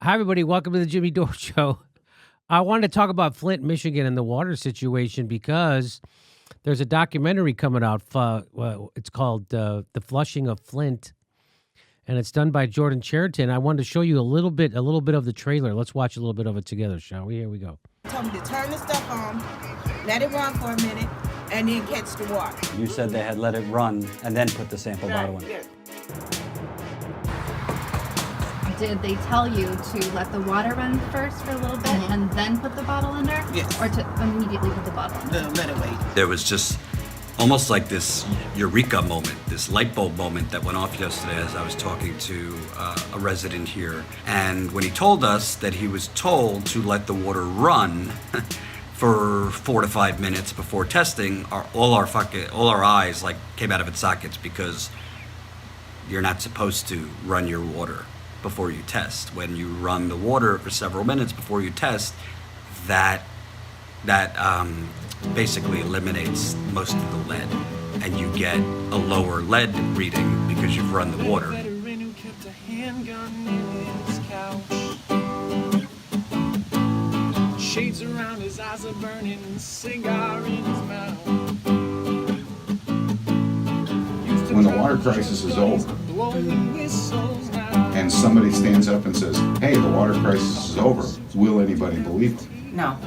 Hi, everybody. Welcome to the Jimmy Dore Show. I wanted to talk about Flint, Michigan, and the water situation because there's a documentary coming out. It's called "The Flushing of Flint," and it's done by Jordan Chariton. I wanted to show you a little bit of the trailer. Let's watch a little bit of it together, shall we? Here we go. Told me to turn the stuff on, let it run for a minute, and then catch the water. You said they had let it run and then put the sample bottle in. Yeah. Did they tell you to let the water run first for a little bit and then put the bottle in there? Yes. Or to immediately put the bottle in there? Let it wait. There was just almost like this eureka moment, this light bulb moment that went off yesterday as I was talking to a resident here. And when he told us that he was told to let the water run for 4 to 5 minutes before testing, all our eyes like came out of its sockets, because you're not supposed to run your water before you test. When you run the water for several minutes before you test, that basically eliminates most of the lead, and you get a lower lead reading because you've run the water. Shades around his eyes are burning, cigar in his mouth. When the water crisis is over and somebody stands up and says, hey, the water crisis is over, will anybody believe them? No.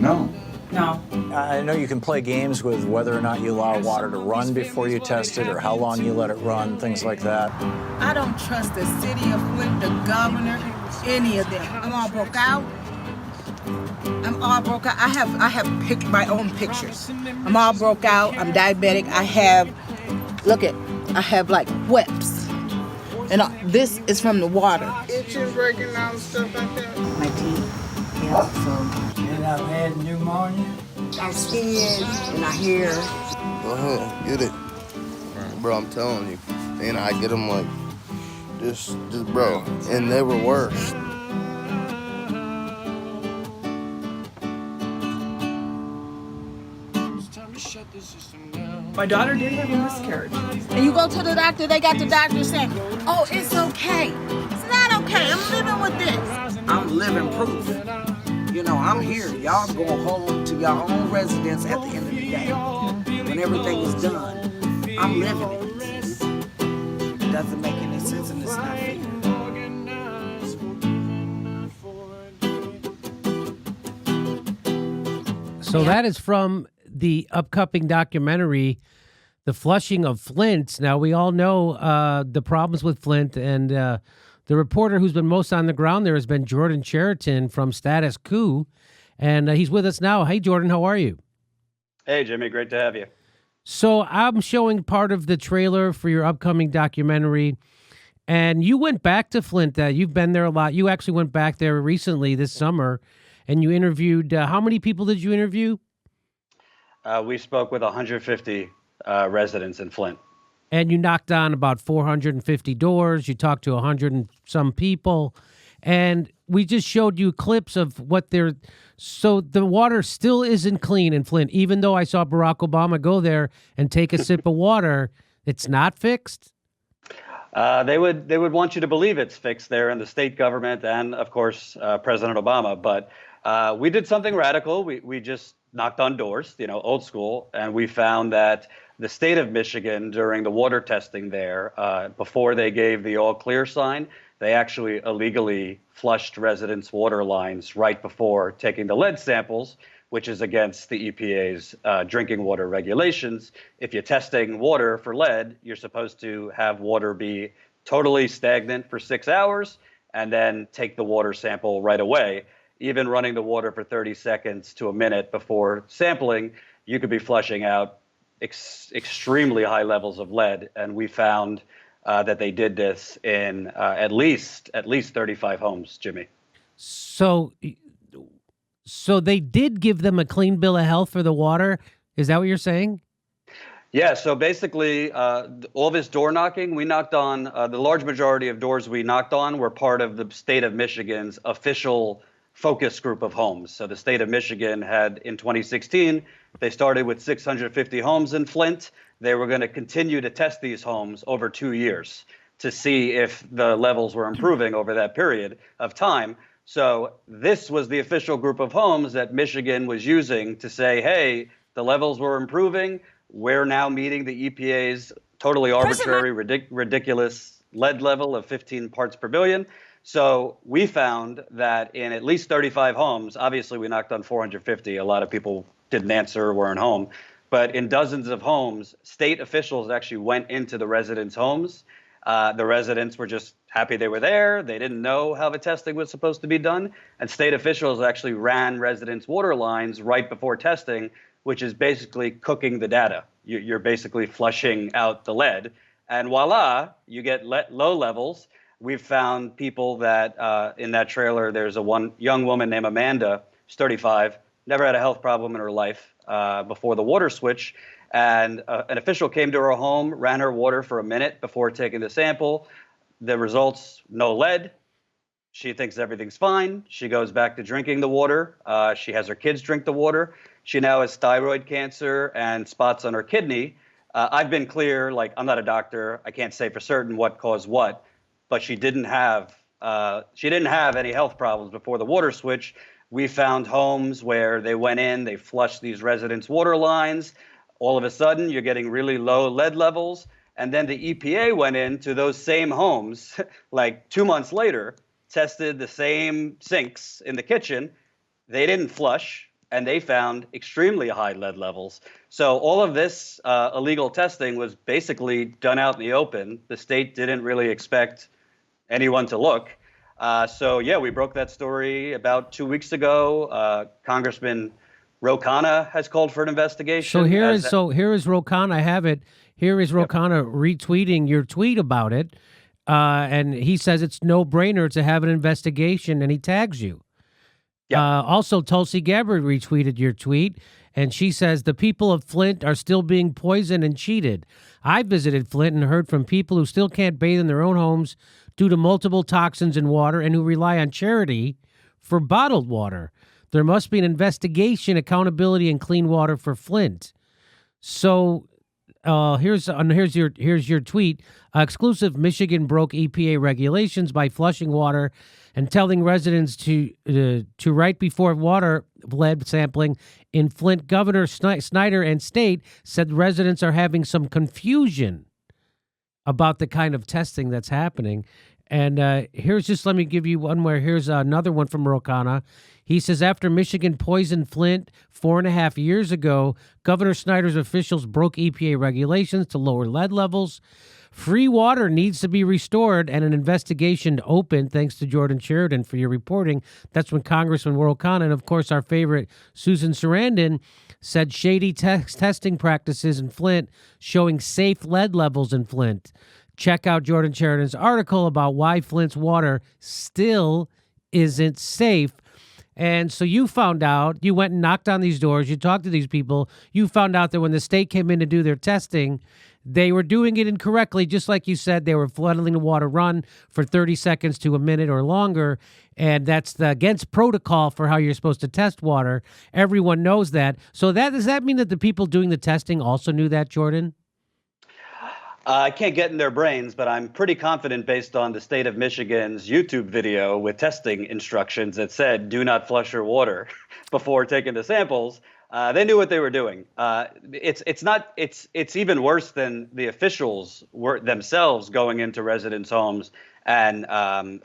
No. No. I know you can play games with whether or not you allow water to run before you test it, or how long you let it run, things like that. I don't trust the city of Flint, the governor, any of them. I'm all broke out. I have picked my own pictures. I'm all broke out. I'm diabetic. I have like webs. And this is from the water. Itching, breaking out and stuff like that. My teeth. Yeah, so. And I've had pneumonia. My skin and my hair. Go ahead, get it. Bro, I'm telling you. And I get them like, just bro. And they were worse. My daughter did have a miscarriage. And you go to the doctor, they got the doctor saying, oh, it's okay. It's not okay. I'm living with this. I'm living proof. You know, I'm here. Y'all go home to your own residence at the end of the day. When everything is done, I'm living it. It doesn't make any sense and it's not fair. So that is from the upcoming documentary, The Flushing of Flint. Now, we all know the problems with Flint, and the reporter who's been most on the ground there has been Jordan Chariton from Status Quo, and he's with us now. Hey, Jordan, how are you? Hey, Jimmy, great to have you. So I'm showing part of the trailer for your upcoming documentary, and you went back to Flint. You've been there a lot. You actually went back there recently this summer, and you interviewed, how many people did you interview? We spoke with 150 residents in Flint. And you knocked on about 450 doors. You talked to 100 and some people. And we just showed you clips of what they're... So the water still isn't clean in Flint. Even though I saw Barack Obama go there and take a sip of water, it's not fixed? They would want you to believe it's fixed there in the state government and, of course, President Obama. But we did something radical. We just knocked on doors, old school, and we found that the state of Michigan, during the water testing there, before they gave the all clear sign, they actually illegally flushed residents' water lines right before taking the lead samples, which is against the EPA's drinking water regulations. If you're testing water for lead, you're supposed to have water be totally stagnant for 6 hours and then take the water sample right away. Even running the water for 30 seconds to a minute before sampling, you could be flushing out extremely high levels of lead. And we found that they did this in at least 35 homes, Jimmy. So they did give them a clean bill of health for the water. Is that what you're saying? Yeah, so basically, all this door knocking, we knocked on, the large majority of doors we knocked on were part of the state of Michigan's official focus group of homes. So the state of Michigan had, in 2016, they started with 650 homes in Flint. They were going to continue to test these homes over 2 years. to see if the levels were improving over that period of time. So this was the official group of homes that Michigan was using to say, hey, the levels were improving. We're now meeting the EPA's totally arbitrary, ridiculous lead level of 15 parts per billion. So we found that in at least 35 homes, obviously we knocked on 450. A lot of people didn't answer, weren't home. But in dozens of homes, state officials actually went into the residents' homes. The residents were just happy they were there. They didn't know how the testing was supposed to be done. And state officials actually ran residents' water lines right before testing, which is basically cooking the data. You're basically flushing out the lead. And voila, you get low levels. We've found people that in that trailer, there's a young woman named Amanda, she's 35, never had a health problem in her life before the water switch. And an official came to her home, ran her water for a minute before taking the sample. The results, no lead. She thinks everything's fine. She goes back to drinking the water. She has her kids drink the water. She now has thyroid cancer and spots on her kidney. I've been clear, like I'm not a doctor. I can't say for certain what caused what, but she didn't have any health problems before the water switch. We found homes where they went in, they flushed these residents' water lines. All of a sudden, you're getting really low lead levels. And then the EPA went into those same homes, like 2 months later, tested the same sinks in the kitchen. They didn't flush, and they found extremely high lead levels. So all of this illegal testing was basically done out in the open. The state didn't really expect anyone to look. So yeah, we broke that story about 2 weeks ago. Congressman Ro Khanna has called for an investigation. So here is Ro Khanna. I have it. Here is Ro Khanna retweeting your tweet about it, and he says it's no brainer to have an investigation, and he tags you. Yeah. Also, Tulsi Gabbard retweeted your tweet, and she says the people of Flint are still being poisoned and cheated. I visited Flint and heard from people who still can't bathe in their own homes due to multiple toxins in water and who rely on charity for bottled water. There must be an investigation, accountability, and clean water for Flint. So here's your tweet. Exclusive: Michigan broke EPA regulations by flushing water and telling residents to right before water lead sampling in Flint. Governor Snyder and state said residents are having some confusion about the kind of testing that's happening. And let me give you one more. Here's another one from Ro Khanna. He says, after Michigan poisoned Flint 4.5 years ago, Governor Snyder's officials broke EPA regulations to lower lead levels. Free water needs to be restored and an investigation opened. Thanks to Jordan Chariton for your reporting. That's when Congressman Ro Khanna and, of course, our favorite Susan Sarandon said shady testing practices in Flint showing safe lead levels in Flint. Check out Jordan Chariton's article about why Flint's water still isn't safe. And so you found out, you went and knocked on these doors, you talked to these people, you found out that when the state came in to do their testing, they were doing it incorrectly. Just like you said, they were flooding the water run for 30 seconds to a minute or longer. And that's against protocol for how you're supposed to test water. Everyone knows that. So does that mean that the people doing the testing also knew that, Jordan? I can't get in their brains, but I'm pretty confident based on the state of Michigan's YouTube video with testing instructions that said, do not flush your water before taking the samples. They knew what they were doing. It's even worse than the officials were themselves going into residents' homes and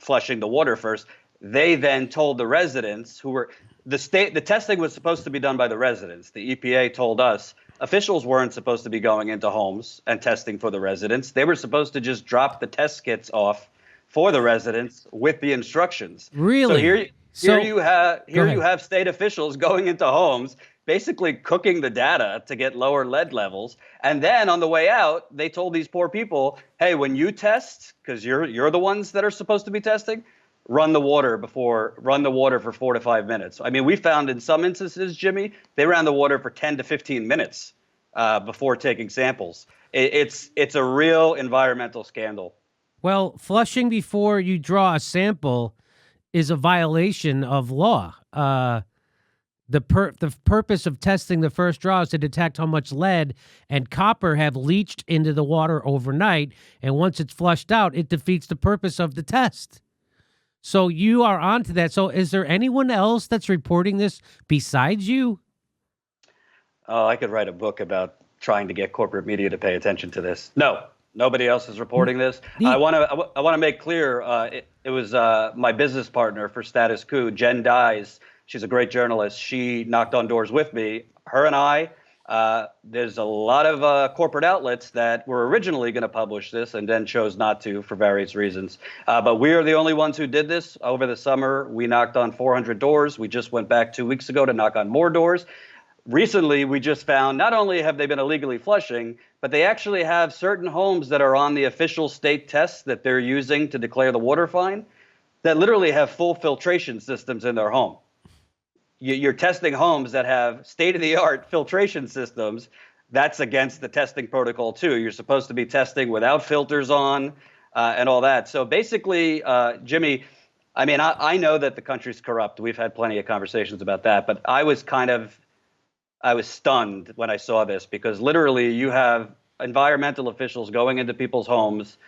flushing the water first. They then told the residents the testing was supposed to be done by the residents. The EPA told us officials weren't supposed to be going into homes and testing for the residents. They were supposed to just drop the test kits off for the residents with the instructions. Really? So here you have state officials going into homes, basically cooking the data to get lower lead levels. And then on the way out, they told these poor people, hey, when you test, because you're the ones that are supposed to be testing, run the water for 4 to 5 minutes. I mean, we found in some instances, Jimmy, they ran the water for 10 to 15 minutes before taking samples. It's a real environmental scandal. Well, flushing before you draw a sample is a violation of law. The purpose of testing the first draw is to detect how much lead and copper have leached into the water overnight, and once it's flushed out, it defeats the purpose of the test. So you are onto that. So is there anyone else that's reporting this besides you? Oh, I could write a book about trying to get corporate media to pay attention to this. No, nobody else is reporting this. I want to make clear. It was my business partner for Status Quo, Jen Dyes. She's a great journalist. She knocked on doors with me. Her and I. There's a lot of corporate outlets that were originally going to publish this and then chose not to for various reasons. But we are the only ones who did this. Over the summer, we knocked on 400 doors. We just went back 2 weeks ago to knock on more doors. Recently, we just found not only have they been illegally flushing, but they actually have certain homes that are on the official state tests that they're using to declare the water fine that literally have full filtration systems in their home. You're testing homes that have state-of-the-art filtration systems. That's against the testing protocol, too. You're supposed to be testing without filters on and all that. So basically, Jimmy, I mean, I know that the country's corrupt. We've had plenty of conversations about that. But I was stunned when I saw this because literally you have environmental officials going into people's homes.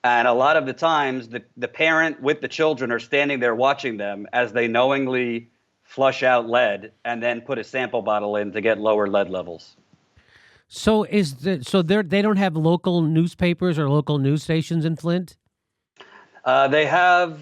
And a lot of the times the parent with the children are standing there watching them as they knowingly flush out lead and then put a sample bottle in to get lower lead levels. So they don't have local newspapers or local news stations in Flint? They have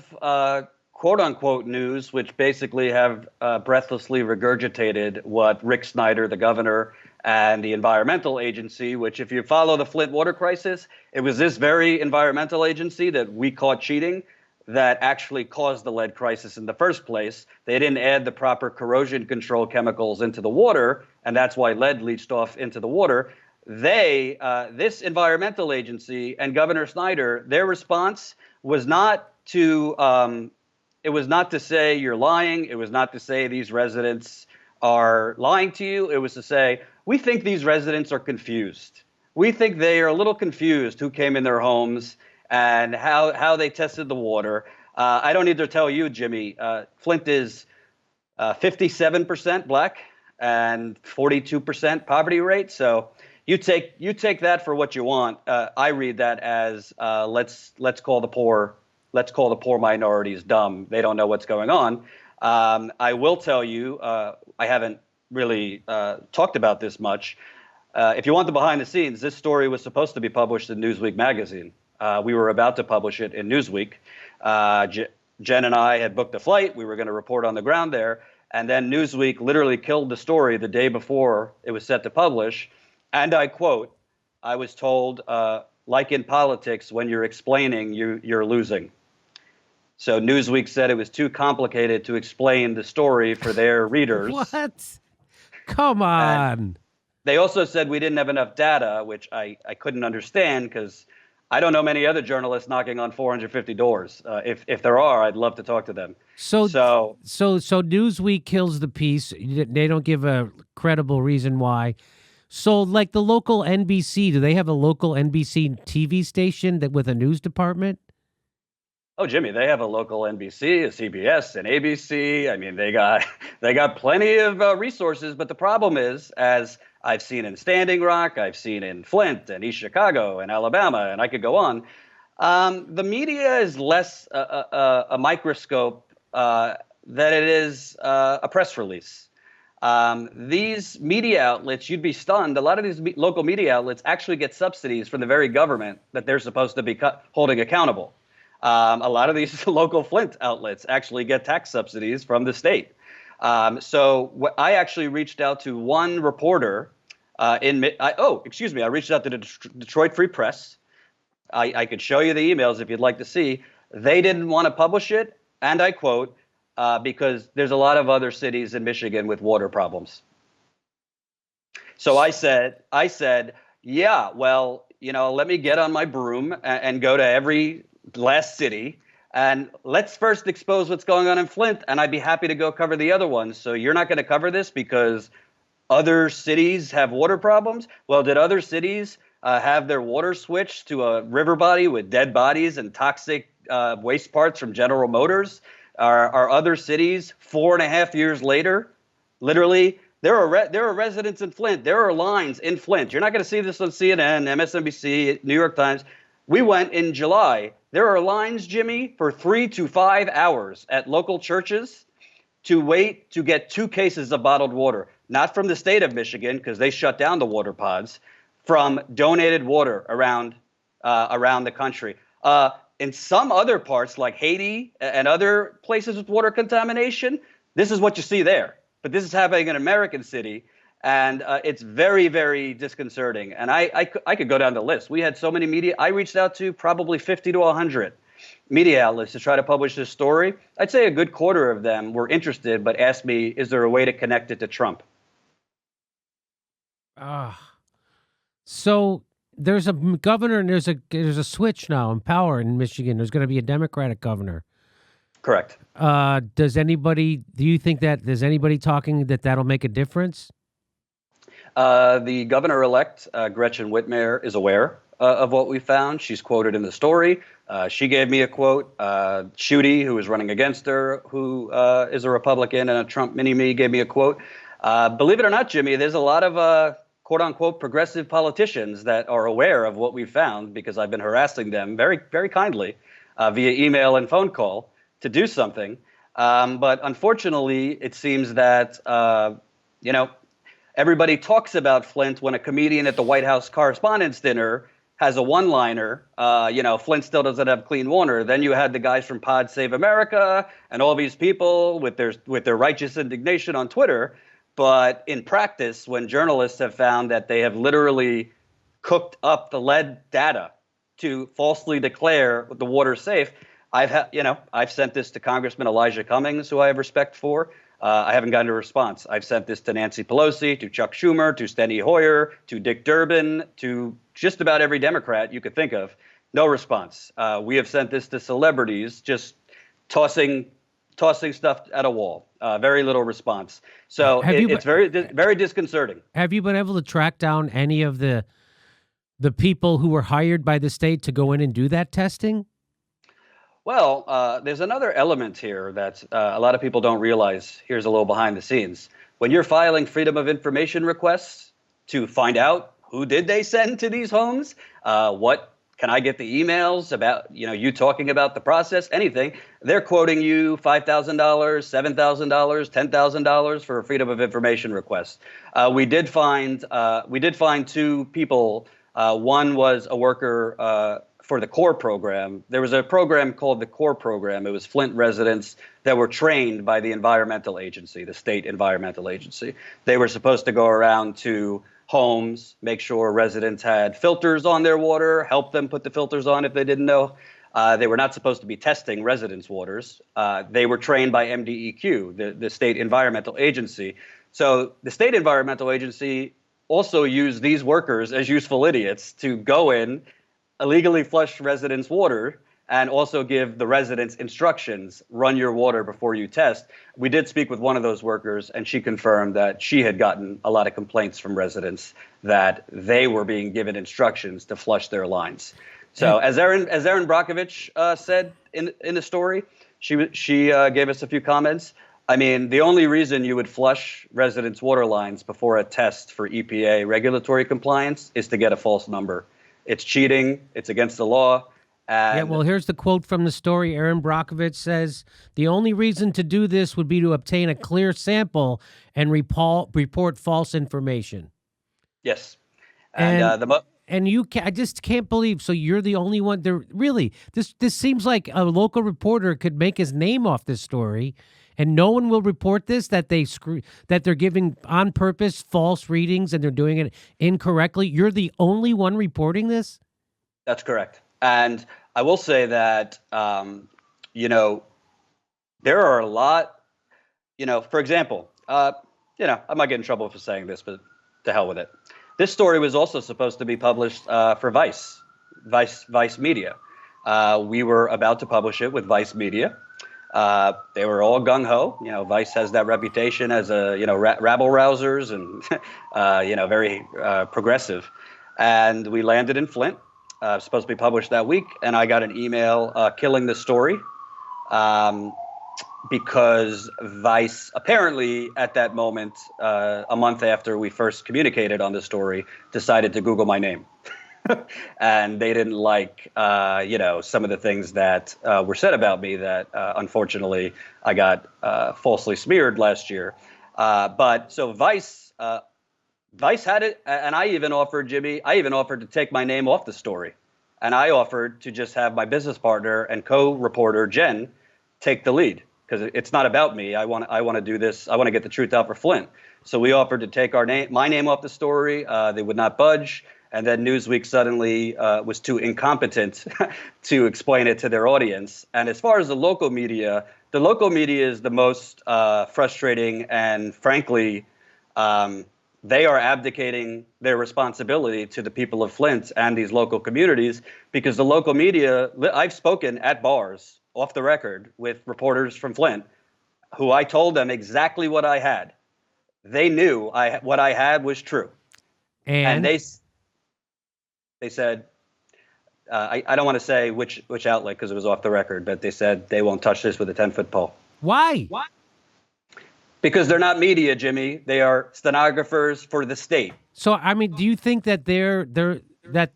quote unquote news, which basically have breathlessly regurgitated what Rick Snyder, the governor, and the environmental agency, which if you follow the Flint water crisis, it was this very environmental agency that we caught cheating that actually caused the lead crisis in the first place. They didn't add the proper corrosion control chemicals into the water, and that's why lead leached off into the water. This environmental agency and Governor Snyder, their response was not to say you're lying. It was not to say these residents are lying to you. It was to say, we think these residents are confused. We think they are a little confused who came in their homes and how they tested the water. I don't need to tell you, Jimmy, Flint is 57% black and 42% poverty rate. So you take that for what you want. I read that as let's call the poor minorities dumb. They don't know what's going on. I will tell you, I haven't really talked about this much. If you want the behind the scenes, this story was supposed to be published in Newsweek magazine. We were about to publish it in Newsweek. Jen and I had booked a flight. We were going to report on the ground there. And then Newsweek literally killed the story the day before it was set to publish. And I quote, I was told, like in politics, when you're explaining, you're losing. So Newsweek said it was too complicated to explain the story for their readers. What? Come on. And they also said we didn't have enough data, which I couldn't understand because I don't know many other journalists knocking on 450 doors. If there are, I'd love to talk to them. So Newsweek kills the piece. They don't give a credible reason why. So like the local NBC, do they have a local NBC TV station with a news department? Oh, Jimmy, they have a local NBC, a CBS, an ABC. I mean, they got plenty of resources. But the problem is, as I've seen in Standing Rock, I've seen in Flint and East Chicago and Alabama, and I could go on. The media is less a microscope than it is a press release. These media outlets, you'd be stunned. A lot of these local media outlets actually get subsidies from the very government that they're supposed to be holding accountable. A lot of these local Flint outlets actually get tax subsidies from the state. So I actually reached out to one reporter I reached out to the Detroit Free Press. I could show you the emails if you'd like to see. They didn't want to publish it, and I quote, because there's a lot of other cities in Michigan with water problems. So I said, yeah, well, let me get on my broom and go to every last city. And let's first expose what's going on in Flint, and I'd be happy to go cover the other ones. So you're not going to cover this because other cities have water problems? Well, did other cities have their water switched to a river body with dead bodies and toxic waste parts from General Motors? Are other cities 4.5 years later Literally, there are residents in Flint. There are lines in Flint. You're not going to see this on CNN, MSNBC, New York Times. We went in July. There are lines, Jimmy, for 3 to 5 hours at local churches to wait to get 2 cases of bottled water, not from the state of Michigan because they shut down the water pods, from donated water around the country. In some other parts like Haiti and other places with water contamination, this is what you see there. But this is happening in an American city, and it's very, very disconcerting. And I could go down the list. We had so many media. I reached out to probably 50 to 100 media outlets to try to publish this story. I'd say a good quarter of them were interested, but asked me, is there a way to connect it to Trump? So there's a governor and there's a switch now in power in Michigan. There's going to be a Democratic governor. Correct. Do you think that there's anybody talking that that'll make a difference? The governor-elect, Gretchen Whitmer, is aware of what we found. She's quoted in the story. She gave me a quote. Schuette, who is running against her, who is a Republican and a Trump mini-me, gave me a quote. Believe it or not, Jimmy, there's a lot of quote-unquote progressive politicians that are aware of what we found because I've been harassing them very, very kindly via email and phone call to do something. But unfortunately, it seems that, everybody talks about Flint when a comedian at the White House Correspondents' Dinner has a one-liner, Flint still doesn't have clean water. Then you had the guys from Pod Save America and all these people with their righteous indignation on Twitter. But in practice, when journalists have found that they have literally cooked up the lead data to falsely declare the water safe, I've sent this to Congressman Elijah Cummings, who I have respect for. I haven't gotten a response. I've sent this to Nancy Pelosi, to Chuck Schumer, to Steny Hoyer, to Dick Durbin, to just about every Democrat you could think of. No response. We have sent this to celebrities, just tossing stuff at a wall. Very little response. So it's very, very disconcerting. Have you been able to track down any of the people who were hired by the state to go in and do that testing? Well, there's another element here that a lot of people don't realize. Here's a little behind the scenes. When you're filing Freedom of Information requests to find out who did they send to these homes, what can I get the emails about, you talking about the process, anything, they're quoting you $5,000, $7,000, $10,000 for a Freedom of Information request. We did find 2 people. One was a worker for the CORE program. There was a program called the CORE program. It was Flint residents that were trained by the environmental agency, the state environmental agency. They were supposed to go around to homes, make sure residents had filters on their water, help them put the filters on if they didn't know. They were not supposed to be testing residents' waters. They were trained by MDEQ, the state environmental agency. So the state environmental agency also used these workers as useful idiots to go in, illegally flush residents' water, and also give the residents instructions, run your water before you test. We did speak with one of those workers, and she confirmed that she had gotten a lot of complaints from residents that they were being given instructions to flush their lines. So as Erin Brockovich said in the story, she gave us a few comments. I mean, the only reason you would flush residents' water lines before a test for EPA regulatory compliance is to get a false number. It's cheating. It's against the law. Well, here's the quote from the story. Erin Brockovich says, the only reason to do this would be to obtain a clear sample and report false information. Yes. I just can't believe. So you're the only one there. Really, this seems like a local reporter could make his name off this story, and no one will report this, that they're giving on purpose false readings and they're doing it incorrectly. You're the only one reporting this? That's correct. And I will say that, there are a lot, for example, I might get in trouble for saying this, but to hell with it. This story was also supposed to be published for Vice Media. We were about to publish it with Vice Media. They were all gung-ho. Vice has that reputation as rabble-rousers and, very progressive. And we landed in Flint. Supposed to be published that week, and I got an email killing the story. because Vice apparently at that moment, a month after we first communicated on the story, decided to Google my name. And they didn't like, some of the things that were said about me that, unfortunately, I got falsely smeared last year. But so Vice had it, and I even offered to take my name off the story. And I offered to just have my business partner and co-reporter, Jen, take the lead. Because it's not about me. I want to do this. I want to get the truth out for Flint. So we offered to take my name off the story. They would not budge. And then Newsweek suddenly was too incompetent to explain it to their audience. And as far as the local media is the most frustrating. And frankly, they are abdicating their responsibility to the people of Flint and these local communities, because the local media, I've spoken at bars off the record with reporters from Flint who I told them exactly what I had. They knew what I had was true. And they said, I don't want to say which outlet because it was off the record, but they said they won't touch this with a 10-foot pole. Why? Because they're not media, Jimmy. They are stenographers for the state. So, I mean, do you think that that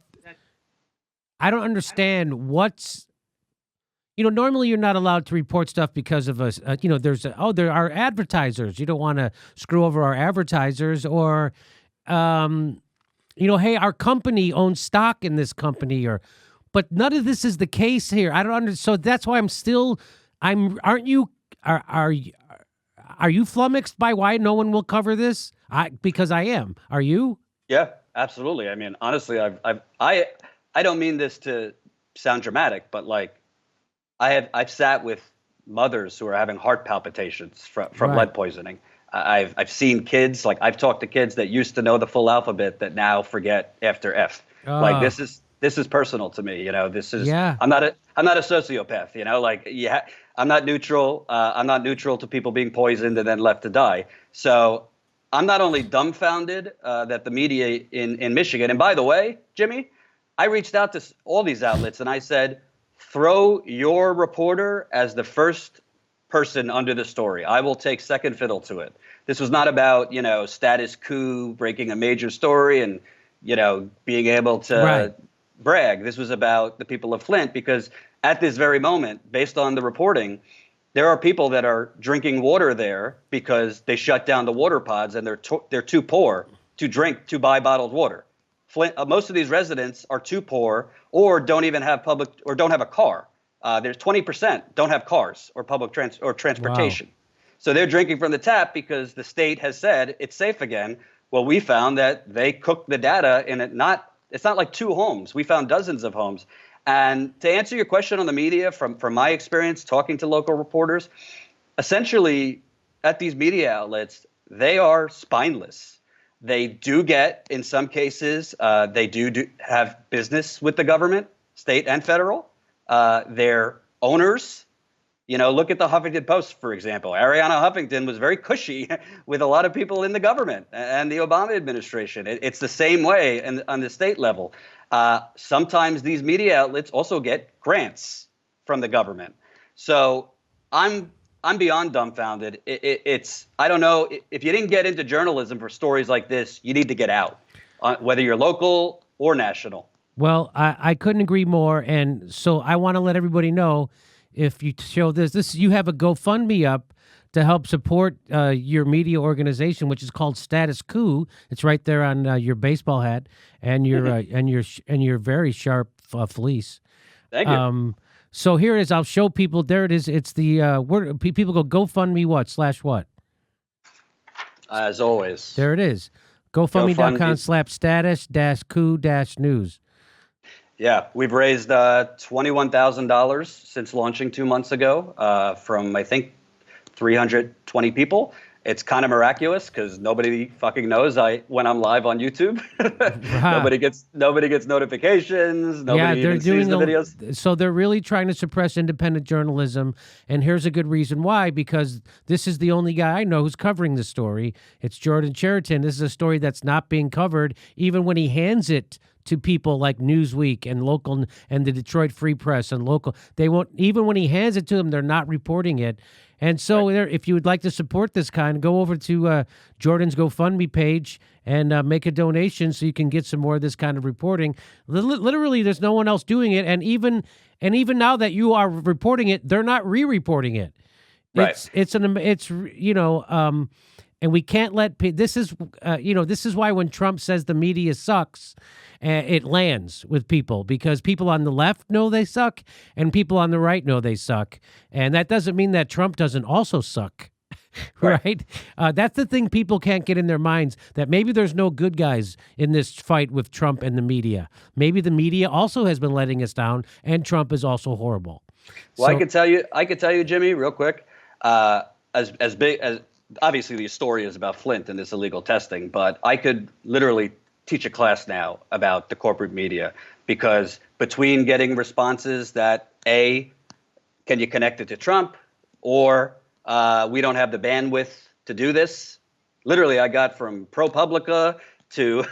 I don't understand what's, normally you're not allowed to report stuff because of us. There are advertisers. You don't want to screw over our advertisers, or, hey, our company owns stock in this company, but none of this is the case here. I don't understand. So that's why aren't you, are you flummoxed by why no one will cover this? Because I am. Are you? Yeah, absolutely. I mean, honestly, I don't mean this to sound dramatic, but like, I've sat with mothers who are having heart palpitations from lead poisoning. I've seen kids, like I've talked to kids that used to know the full alphabet that now forget after F. Like this is personal to me. This is, I'm not a sociopath, I'm not neutral. I'm not neutral to people being poisoned and then left to die. So I'm not only dumbfounded that the media in Michigan, and by the way, Jimmy, I reached out to all these outlets and I said, throw your reporter as the first person under the story. I will take second fiddle to it. This was not about, status quo, breaking a major story and, being able to brag. This was about the people of Flint, because at this very moment, based on the reporting, there are people that are drinking water there because they shut down the water pods and they're too poor to buy bottled water. Flint, most of these residents are too poor or don't even have don't have a car. There's 20% don't have cars or public transportation. Wow. So they're drinking from the tap because the state has said it's safe again. Well, we found that they cooked the data in it's not like 2 homes. We found dozens of homes. And to answer your question on the media, from my experience talking to local reporters, essentially at these media outlets, they are spineless. They do get, in some cases, they do have business with the government, state and federal. They're owners. Look at the Huffington Post, for example. Ariana Huffington was very cushy with a lot of people in the government and the Obama administration. It's the same way on the state level. Sometimes these media outlets also get grants from the government. So I'm beyond dumbfounded. I don't know, if you didn't get into journalism for stories like this, you need to get out, whether you're local or national. Well, I couldn't agree more. And so I want to let everybody know, if you show this, you have a GoFundMe up to help support your media organization, which is called Status Quo. It's right there on your baseball hat and your and your very sharp fleece. Thank you. So here it is. I'll show people. There it is. It's the word. People go GoFundMe /what? As always. There it is. GoFundMe.com/status-quo-news. Yeah, we've raised $21,000 since launching 2 months ago from, I think, 320 people. It's kind of miraculous because nobody fucking knows when I'm live on YouTube. Nobody gets notifications. Nobody even sees the videos. So they're really trying to suppress independent journalism. And here's a good reason why, because this is the only guy I know who's covering the story. It's Jordan Chariton. This is a story that's not being covered, even when he hands it to people like Newsweek and local and the Detroit Free Press and local. They won't, even when he hands it to them, they're not reporting it. And so if you would like to support this kind, go over to Jordan's GoFundMe page and make a donation so you can get some more of this kind of reporting. Literally, there's no one else doing it. And even now that you are reporting it, they're not re-reporting it. Right. And we can't let this is why when Trump says the media sucks, it lands with people, because people on the left know they suck and people on the right know they suck. And that doesn't mean that Trump doesn't also suck. Right? That's the thing people can't get in their minds, that maybe there's no good guys in this fight with Trump and the media. Maybe the media also has been letting us down and Trump is also horrible. Well, I could tell you, Jimmy, real quick, as big as obviously the story is about Flint and this illegal testing, but I could literally teach a class now about the corporate media, because between getting responses that can you connect it to Trump, or we don't have the bandwidth to do this. Literally, I got from ProPublica to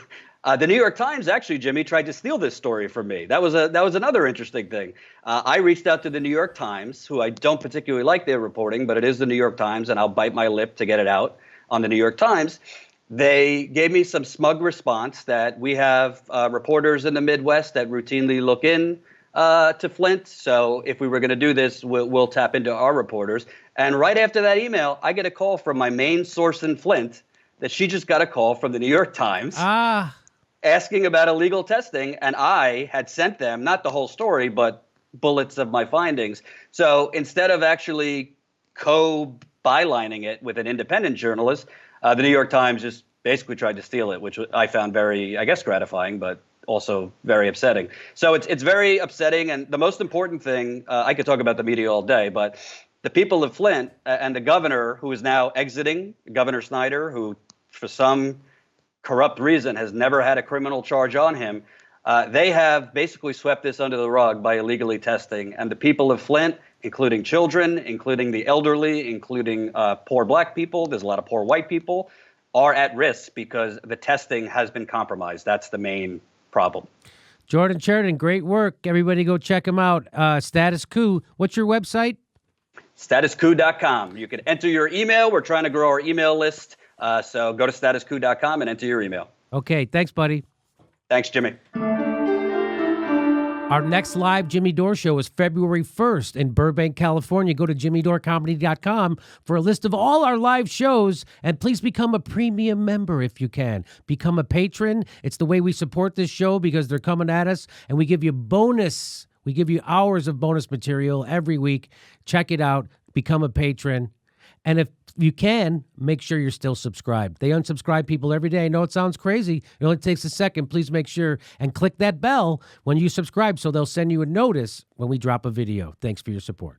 the New York Times. Actually, Jimmy tried to steal this story from me. That was another interesting thing. I reached out to the New York Times, who I don't particularly like their reporting, but it is the New York Times, and I'll bite my lip to get it out on the New York Times. They gave me some smug response that we have reporters in the Midwest that routinely look in to Flint. So if we were going to do this, we'll tap into our reporters. And right after that email, I get a call from my main source in Flint that she just got a call from the New York Times asking about illegal testing. And I had sent them, not the whole story, but bullets of my findings. So instead of actually bylining it with an independent journalist, the New York Times just basically tried to steal it, which I found very, I guess, gratifying, but also very upsetting. So it's very upsetting. And the most important thing, I could talk about the media all day, but the people of Flint and the governor, who is now exiting, Governor Snyder, who for some corrupt reason has never had a criminal charge on him, they have basically swept this under the rug by illegally testing. And the people of Flint, including children, including the elderly, including poor black people, there's a lot of poor white people, are at risk because the testing has been compromised. That's the main problem. Jordan Chariton, great work. Everybody go check him out. Status Coup. What's your website? Statuscoup.com. You can enter your email. We're trying to grow our email list. So go to statuscoup.com and enter your email. Okay. Thanks, buddy. Thanks, Jimmy. Our next live Jimmy Dore show is February 1st in Burbank, California. Go to jimmydorecomedy.com for a list of all our live shows, and please become a premium member if you can. Become a patron. It's the way we support this show, because they're coming at us, and we give you bonus. We give you hours of bonus material every week. Check it out. Become a patron. And if you can, make sure you're still subscribed. They unsubscribe people every day. I know it sounds crazy. It only takes a second. Please make sure and click that bell when you subscribe so they'll send you a notice when we drop a video. Thanks for your support.